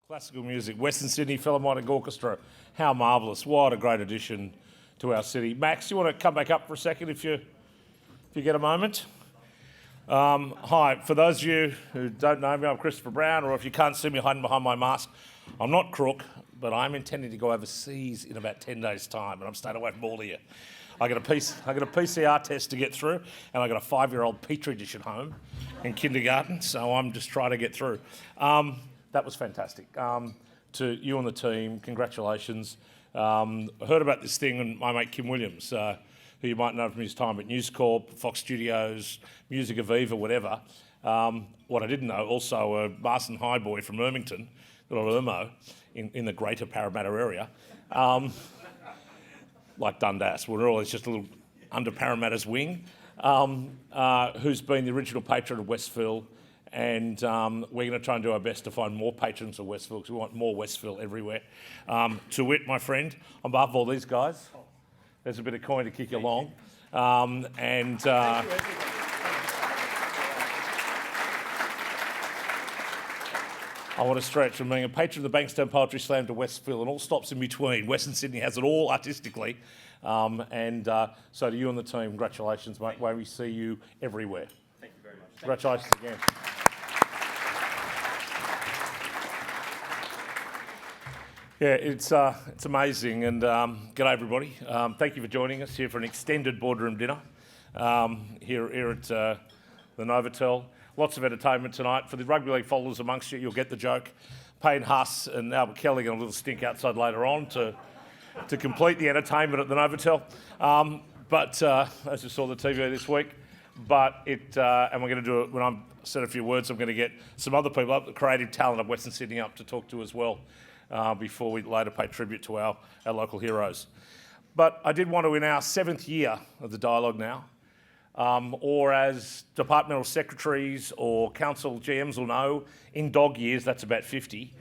Classical music, Western Sydney Philharmonic Orchestra. How marvellous. What a great addition to our city. Max, you want to come back up for a second if you get a moment? Hi, for those of you who don't know me, I'm Christopher Brown, or if you can't see me hiding behind my mask, I'm not crook, but I'm intending to go overseas in about 10 days' time, and I'm staying away from all of you. I got a PCR test to get through, and I got a 5-year-old petri dish at home in kindergarten, so I'm just trying to get through. That was fantastic. To you and the team, congratulations. I heard about this thing, and my mate Kim Williams, who you might know from his time at News Corp, Fox Studios, Music Aviva, whatever. What I didn't know, also a Marston High boy from Ermington, little Ermo, in the greater Parramatta area, like Dundas. We're always just a little under Parramatta's wing, who's been the original patron of Westville. And we're going to try and do our best to find more patrons of Westville because we want more Westville everywhere. To wit, my friend, on behalf of all these guys, there's a bit of coin to kick you along. I want to stretch from being a patron of the Bankstown Poetry Slam to Westville and all stops in between. Western Sydney has it all artistically. So to you and the team, congratulations, mate. May we see you everywhere. Thank you very much. Congratulations again. Yeah, it's amazing, and g'day everybody. Thank you for joining us here for an extended boardroom dinner here at the Novotel. Lots of entertainment tonight. For the rugby league followers amongst you, you'll get the joke. Payne Huss and Albert Kelly get a little stink outside later on to complete the entertainment at the Novotel. But as you saw the TV this week, and we're going to do it when I'm said a few words. I'm going to get some other people up, the creative talent of Western Sydney, up to talk to as well. Before we later pay tribute to our local heroes. But I did want to, in our 7th year of the dialogue now, or as departmental secretaries or council GMs will know, in dog years, that's about 50,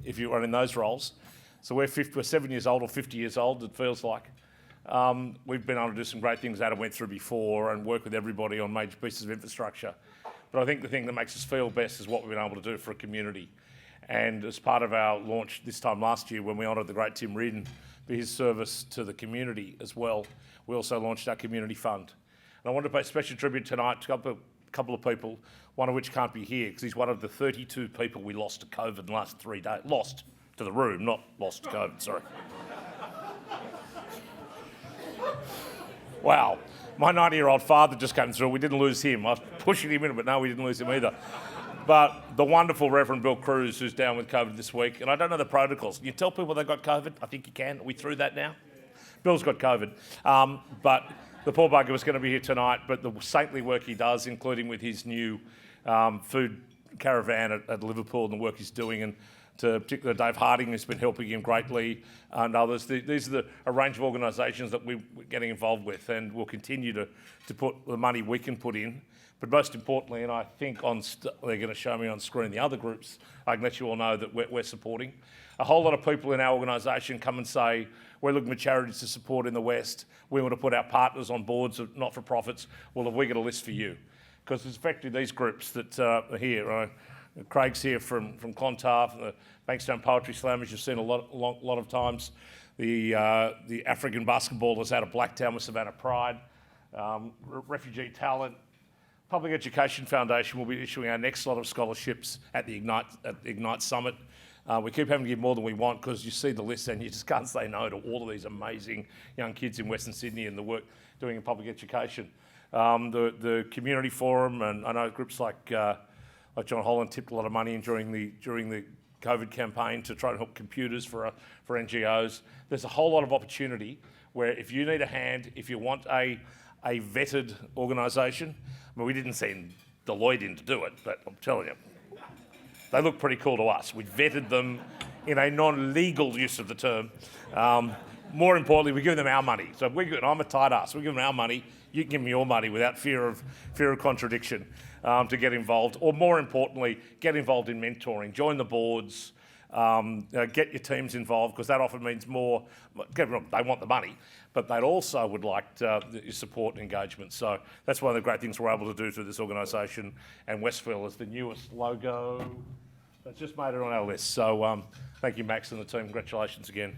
if you run in those roles. So we're 7 years old or 50 years old, it feels like. We've been able to do some great things Adam went through before and work with everybody on major pieces of infrastructure. But I think the thing that makes us feel best is what we've been able to do for a community. And as part of our launch this time last year, when we honoured the great Tim Reardon for his service to the community as well, we also launched our community fund. And I want to pay special tribute tonight to a couple of people, one of which can't be here because he's one of the 32 people we lost to COVID in the last 3 days. Lost to the room, not lost to COVID, sorry. Wow. My 90-year-old father just came through. We didn't lose him. I was pushing him in, but no, we didn't lose him either. But the wonderful Reverend Bill Cruz, who's down with COVID this week, and I don't know the protocols. Can you tell people they've got COVID? I think you can. Are we through that now? Bill's got COVID. But the poor bugger was going to be here tonight, but the saintly work he does, including with his new food caravan at Liverpool and the work he's doing, and to particularly Dave Harding, who's been helping him greatly, and others. These are a range of organisations that we're getting involved with, and we'll continue to put the money we can put in. But most importantly, and I think they're going to show me on screen the other groups, I can let you all know that we're supporting. A whole lot of people in our organisation come and say, we're looking for charities to support in the West. We want to put our partners on boards of not-for-profits. Well, have we got a list for you? Because it's effectively these groups that are here. Craig's here from Clontarf, the Bankstown Poetry Slam, as you've seen a lot of times. The African basketballers out of Blacktown with Savannah Pride. Refugee Talent. Public Education Foundation will be issuing our next lot of scholarships at the Ignite Summit. We keep having to give more than we want because you see the list and you just can't say no to all of these amazing young kids in Western Sydney and the work doing in public education. The Community Forum, and I know groups like John Holland tipped a lot of money in during the COVID campaign to try and help computers for NGOs. There's a whole lot of opportunity where if you need a hand, if you want a vetted organisation. I mean, we didn't send Deloitte in to do it, but I'm telling you, they look pretty cool to us. We vetted them in a non-legal use of the term. More importantly, we give them our money. So I'm a tight ass. We give them our money. You can give me your money without fear of contradiction to get involved. Or more importantly, get involved in mentoring. Join the boards. Get your teams involved because that often means more. They want the money, but they also would like your support and engagement. So that's one of the great things we're able to do through this organisation. And Westville is the newest logo. It's just made it on our list. So thank you, Max and the team. Congratulations again.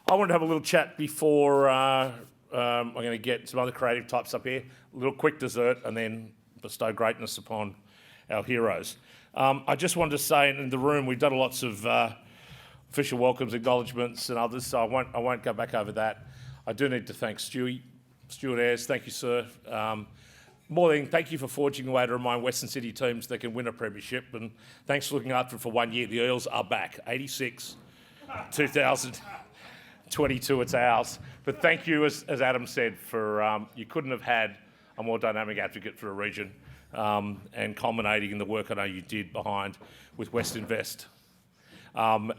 I wanted to have a little chat before I'm going to get some other creative types up here. A little quick dessert and then bestow greatness upon our heroes. I just wanted to say in the room we've done lots of official welcomes, acknowledgements and others, so I won't go back over that. I do need to thank Stuart Ayres. Thank you, sir. More than thank you for forging a way to remind Western Sydney teams they can win a premiership, and thanks for looking after it for 1 year. The Eels are back. 86, 2022, it's ours. But thank you, as Adam said, for you couldn't have had a more dynamic advocate for a region, and culminating in the work I know you did behind with West Invest.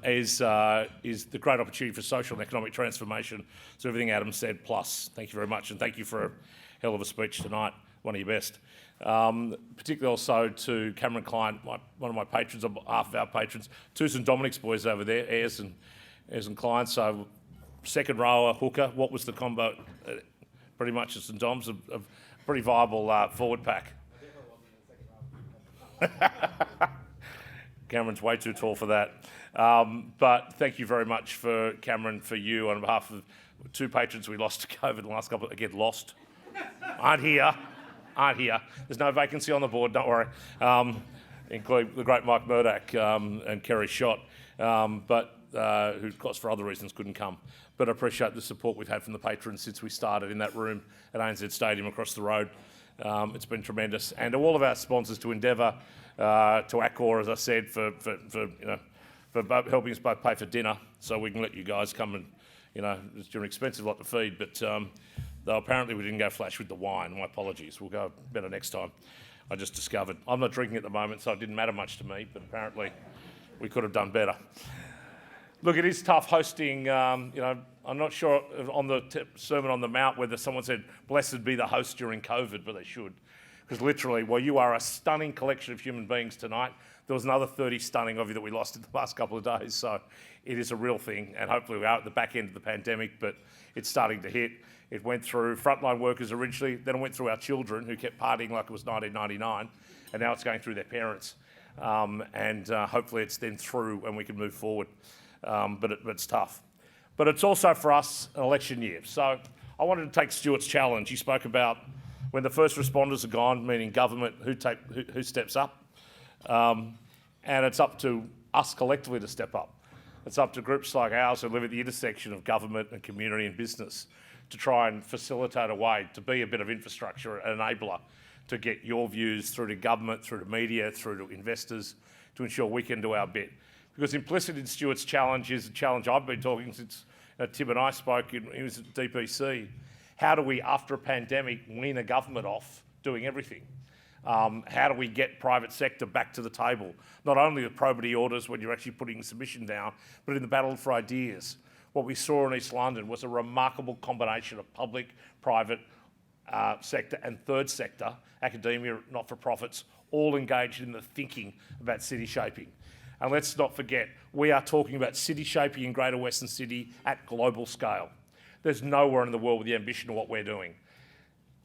Is the great opportunity for social and economic transformation. So everything Adam said, plus, thank you very much, and thank you for a hell of a speech tonight, one of your best. Particularly also to Cameron Klein, one of my patrons, on behalf of our patrons, two St Dominic's boys over there, Ayres and Klein, so second rower, hooker. What was the combo? Pretty much at St Dom's, a pretty viable forward pack. Cameron's way too tall for that. But thank you very much for Cameron, for you, on behalf of two patrons we lost to COVID the last couple, again, lost. Aren't here. There's no vacancy on the board, don't worry. Include the great Mike Murdoch and Kerry Schott, but who, of course, for other reasons couldn't come. But I appreciate the support we've had from the patrons since we started in that room at ANZ Stadium across the road. It's been tremendous. And to all of our sponsors, to Endeavour, to Accor, as I said, for helping us both pay for dinner so we can let you guys come and, you're an expensive lot to feed, but though apparently we didn't go flash with the wine. My apologies. We'll go better next time. I just discovered. I'm not drinking at the moment, so it didn't matter much to me, but apparently we could have done better. Look, it is tough hosting, I'm not sure on the Sermon on the Mount whether someone said, blessed be the host during COVID, but they should. Because literally, well, you are a stunning collection of human beings tonight. There was another 30 stunning of you that we lost in the last couple of days, so it is a real thing, and hopefully we are at the back end of the pandemic, but it's starting to hit. It went through frontline workers originally, then it went through our children who kept partying like it was 1999, and now it's going through their parents. Hopefully it's then through and we can move forward. But it's tough. But it's also for us an election year. So I wanted to take Stuart's challenge. He spoke about when the first responders are gone, meaning government, who steps up. And it's up to us collectively to step up. It's up to groups like ours who live at the intersection of government and community and business to try and facilitate a way to be a bit of infrastructure, an enabler to get your views through to government, through to media, through to investors, to ensure we can do our bit. Because implicit in Stuart's challenge is a challenge I've been talking since Tim and I spoke, he was at DPC. How do we, after a pandemic, wean a government off doing everything? How do we get private sector back to the table? Not only with probity orders when you're actually putting submission down, but in the battle for ideas. What we saw in East London was a remarkable combination of public, private sector and third sector, academia, not-for-profits, all engaged in the thinking about city shaping. And let's not forget, we are talking about city shaping in Greater Western Sydney at global scale. There's nowhere in the world with the ambition of what we're doing,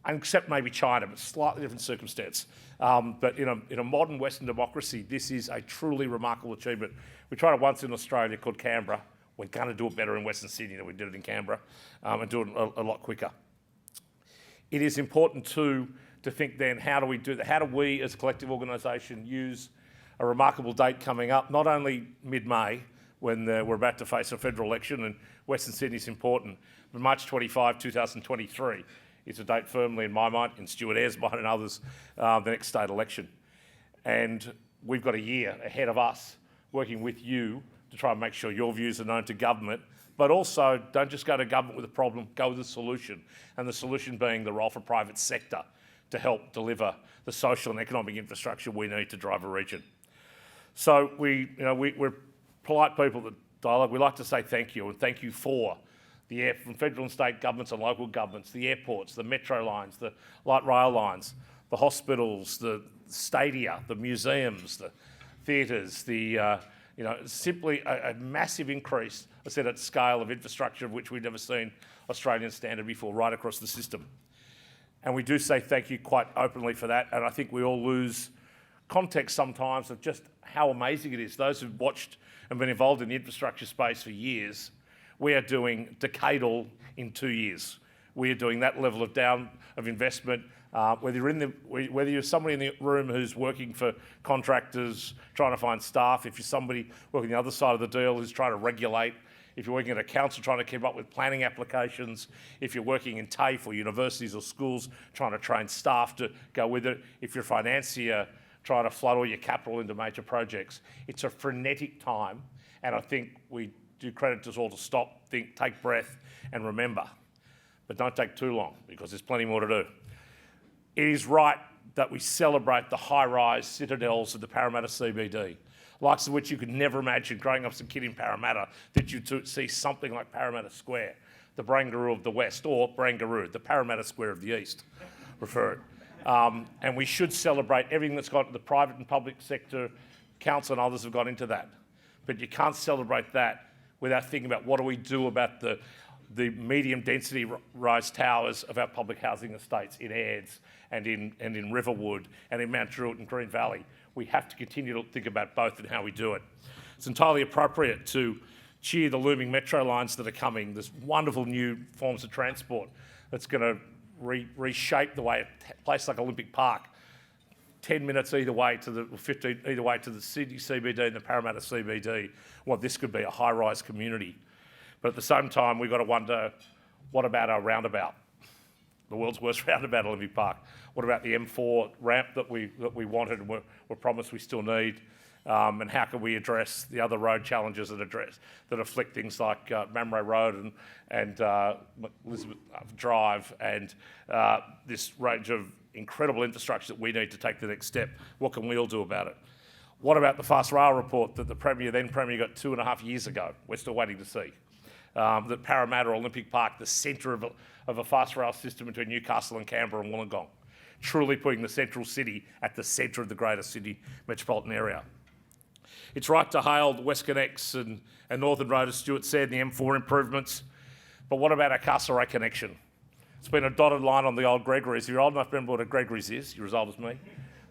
except maybe China, but slightly different circumstance. But in a modern Western democracy, this is a truly remarkable achievement. We tried it once in Australia called Canberra. We're going to do it better in Western Sydney than we did it in Canberra, and do it a lot quicker. It is important too to think then, how do we do that? How do we as a collective organisation use a remarkable date coming up, not only mid-May, when we're about to face a federal election, and Western Sydney is important, but March 25, 2023 is a date firmly in my mind, in Stuart Ayres' mind and others, the next state election. And we've got a year ahead of us working with you to try and make sure your views are known to government, but also don't just go to government with a problem, go with a solution, and the solution being the role for private sector to help deliver the social and economic infrastructure we need to drive a region. So we're polite people that dialogue. We like to say thank you, and thank you for from federal and state governments and local governments, the airports, the metro lines, the light rail lines, the hospitals, the stadia, the museums, the theatres, simply a massive increase, I said, at scale of infrastructure of which we've never seen Australian standard before, right across the system. And we do say thank you quite openly for that, and I think we all lose context sometimes of just how amazing it is. Those who've watched and been involved in the infrastructure space for years, we are doing decadal in 2 years. We are doing that level of investment. Whether you're somebody in the room who's working for contractors, trying to find staff, if you're somebody working the other side of the deal who's trying to regulate, if you're working at a council trying to keep up with planning applications, if you're working in TAFE or universities or schools trying to train staff to go with it, if you're a financier trying to flood all your capital into major projects, it's a frenetic time, and I think we do credit to us all to stop, think, take breath, and remember. But don't take too long, because there's plenty more to do. It is right that we celebrate the high-rise citadels of the Parramatta CBD, likes of which you could never imagine growing up as a kid in Parramatta that you'd see something like Parramatta Square, the Barangaroo of the West, or Barangaroo, the Parramatta Square of the East, prefer it. And we should celebrate everything that's got the private and public sector, council and others have got into that. But you can't celebrate that without thinking about what do we do about the medium density rise towers of our public housing estates in Ayres and in Riverwood and in Mount Druitt and Green Valley. We have to continue to think about both and how we do it. It's entirely appropriate to cheer the looming metro lines that are coming. There's wonderful new forms of transport that's going to reshape the way a place like Olympic Park, 10 minutes either way to the 15 either way to the Sydney CBD and the Parramatta CBD. Well, this could be a high-rise community. But at the same time, we've got to wonder, what about our roundabout? The world's worst roundabout, Olympic Park. What about the M4 ramp that we wanted and were promised we still need? And how can we address the other road challenges that afflict things like Mamre Road and Elizabeth Drive and this range of incredible infrastructure that we need to take the next step? What can we all do about it? What about the fast rail report that the then Premier got 2.5 years ago? We're still waiting to see. That Parramatta or Olympic Park, the centre of a fast rail system between Newcastle and Canberra and Wollongong, truly putting the central city at the centre of the greater Sydney metropolitan area. It's right to hail the WestConnex and Northern Road, as Stuart said, and the M4 improvements. But what about our Castlereagh connection? It's been a dotted line on the old Gregory's. If you're old enough to remember what a Gregory's is, you're as old as me,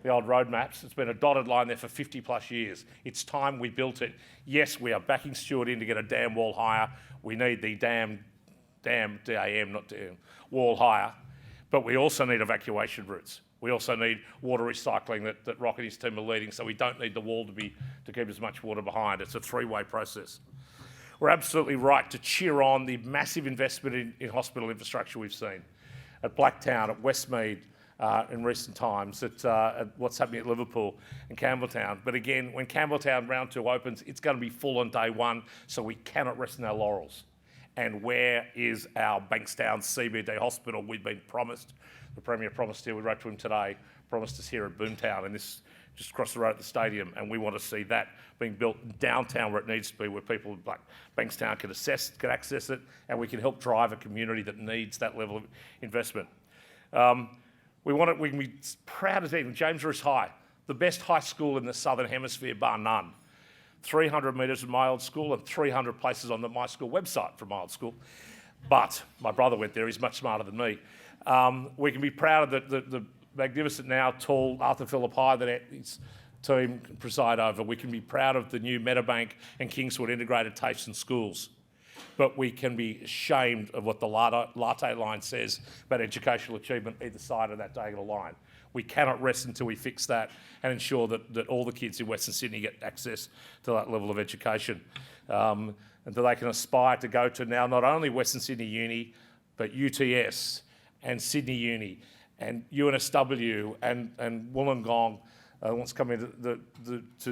the old road maps. It's been a dotted line there for 50 plus years. It's time we built it. Yes, we are backing Stuart in to get a dam wall higher. We need the dam, D-A-M, not dam, wall higher. But we also need evacuation routes. We also need water recycling that Rock and his team are leading, so we don't need the wall to keep as much water behind. It's a three-way process. We're absolutely right to cheer on the massive investment in hospital infrastructure we've seen at Blacktown, at Westmead, in recent times, at what's happening at Liverpool and Campbelltown. But again, when Campbelltown round 2 opens, it's going to be full on day one, so we cannot rest on our laurels. And where is our Bankstown CBD hospital we've been promised? The Premier promised here, we wrote to him today, promised us here at Boomtown, and this just across the road at the stadium, and we want to see that being built downtown where it needs to be, where people like Bankstown can access it, and we can help drive a community that needs that level of investment. We can be proud as even James Roos High, the best high school in the Southern Hemisphere, bar none. 300 metres from my old school and 300 places on my school website from my old school. But my brother went there, he's much smarter than me. We can be proud of the magnificent now tall Arthur Phillip High that his team preside over. We can be proud of the new Meadowbank and Kingswood integrated TAFEs and schools. But we can be ashamed of what the latte line says about educational achievement either side of that diagonal line. We cannot rest until we fix that and ensure that all the kids in Western Sydney get access to that level of education. And that they can aspire to go to now not only Western Sydney Uni, but UTS and Sydney Uni and UNSW and Wollongong, once coming to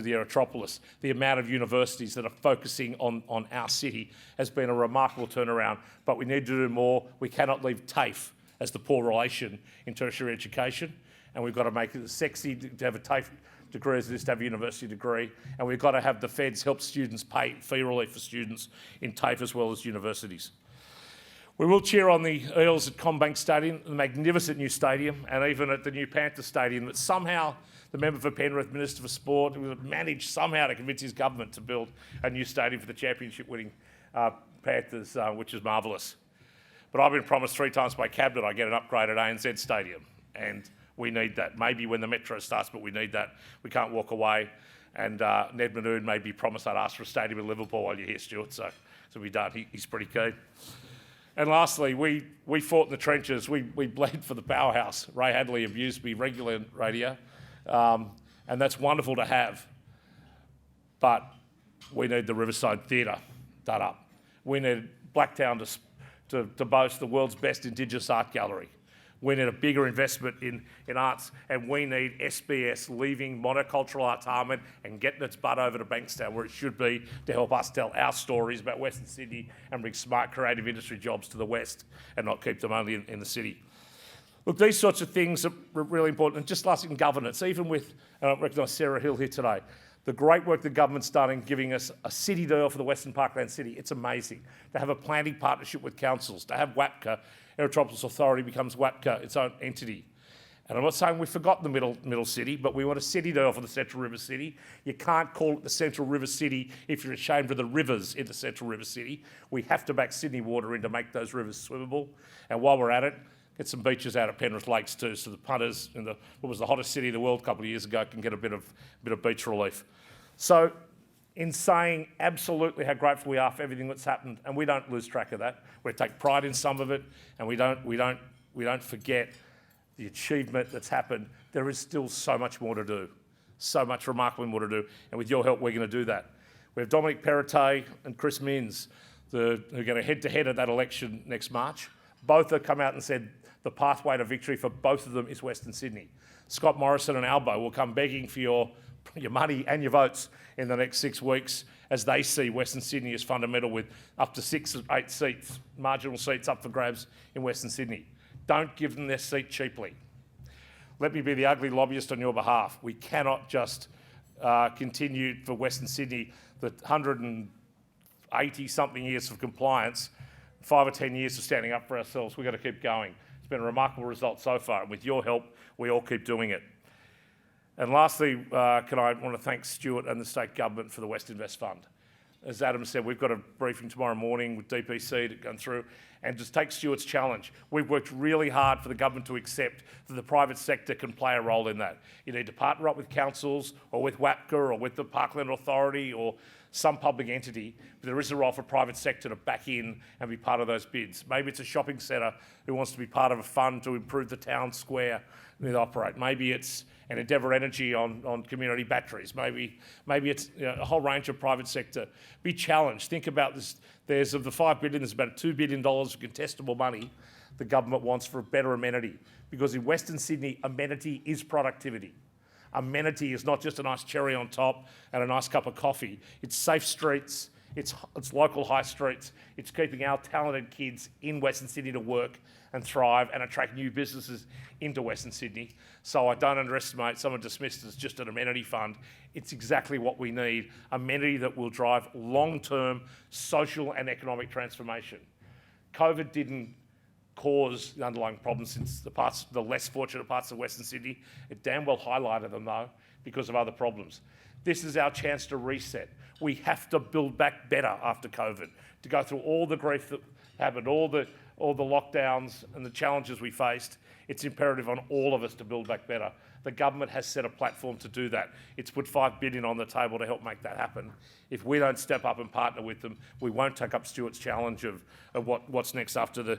the Aerotropolis. The amount of universities that are focusing on our city has been a remarkable turnaround, but we need to do more. We cannot leave TAFE as the poor relation in tertiary education, and we've got to make it sexy to have a TAFE degree as it is to have a university degree, and we've got to have the feds help students pay fee relief for students in TAFE as well as universities. We will cheer on the Eels at Combank Stadium, the magnificent new stadium, and even at the new Panther Stadium, that somehow the member for Penrith, Minister for Sport, managed somehow to convince his government to build a new stadium for the championship-winning Panthers, which is marvellous. But I've been promised 3 times by Cabinet I get an upgraded ANZ Stadium, and we need that. Maybe when the Metro starts, but we need that. We can't walk away. And Ned Manoon made me promise I'd ask for a stadium in Liverpool while you're here, Stuart, so we're done. He's pretty keen. And lastly, we fought in the trenches. We bled for the powerhouse. Ray Hadley abused me regularly on radio, and that's wonderful to have. But we need the Riverside Theatre done up. We need Blacktown to boast the world's best Indigenous art gallery. We need a bigger investment in arts, and we need SBS leaving monocultural arts Harmon and getting its butt over to Bankstown, where it should be, to help us tell our stories about Western Sydney and bring smart creative industry jobs to the west and not keep them only in the city. Look, these sorts of things are really important. And just last in governance, even with, and I recognise Sarah Hill here today, the great work the government's done in giving us a city deal for the Western Parkland City. It's amazing. To have a planning partnership with councils, to have WAPCA, Aerotropolis Authority becomes WAPCA, its own entity. And I'm not saying we've forgotten the middle city, but we want a city deal for the Central River City. You can't call it the Central River City if you're ashamed of the rivers in the Central River City. We have to back Sydney Water in to make those rivers swimmable. And while we're at it, get some beaches out at Penrith Lakes too, so the punters in what was the hottest city in the world a couple of years ago can get a bit of beach relief. So in saying absolutely how grateful we are for everything that's happened, and we don't lose track of that. We take pride in some of it, and we don't forget the achievement that's happened. There is still so much more to do, so much remarkably more to do, and with your help, we're going to do that. We have Dominic Perrottet and Chris Minns, who are going to head-to-head at that election next March. Both have come out and said the pathway to victory for both of them is Western Sydney. Scott Morrison and Albo will come begging for your money and your votes in the next 6 weeks, as they see Western Sydney as fundamental, with up to 6 or 8 seats, marginal seats up for grabs in Western Sydney. Don't give them their seat cheaply. Let me be the ugly lobbyist on your behalf. We cannot just continue for Western Sydney the 180-something years of compliance, 5 or 10 years of standing up for ourselves. We've got to keep going. It's been a remarkable result so far, and with your help, we all keep doing it. And lastly, I want to thank Stuart and the state government for the West Invest Fund. As Adam said, we've got a briefing tomorrow morning with DPC to go through and just take Stuart's challenge. We've worked really hard for the government to accept that the private sector can play a role in that. You need to partner up with councils or with WAPCA or with the Parkland Authority or some public entity, but there is a role for private sector to back in and be part of those bids. Maybe it's a shopping centre who wants to be part of a fund to improve the town square they operate. Maybe it's an Endeavour Energy on community batteries. Maybe it's a whole range of private sector. Be challenged. Think about this. There's, of the $5 billion, there's about $2 billion of contestable money the government wants for a better amenity. Because in Western Sydney, amenity is productivity. Amenity is not just a nice cherry on top and a nice cup of coffee. It's safe streets, it's local high streets, it's keeping our talented kids in Western Sydney to work and thrive and attract new businesses into Western Sydney. So I don't underestimate, someone dismissed as just an amenity fund. It's exactly what we need, amenity that will drive long-term social and economic transformation. COVID didn't cause the underlying problems since the less fortunate parts of Western Sydney. It damn well highlighted them though, because of other problems. This is our chance to reset. We have to build back better after COVID, to go through all the grief that happened, all the lockdowns and the challenges we faced. It's imperative on all of us to build back better. The government has set a platform to do that. It's put $5 billion on the table to help make that happen. If we don't step up and partner with them, we won't take up Stuart's challenge of what's next after the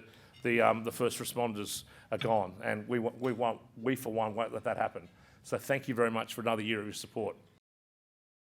first responders are gone. And we for one won't let that happen. So thank you very much for another year of your support.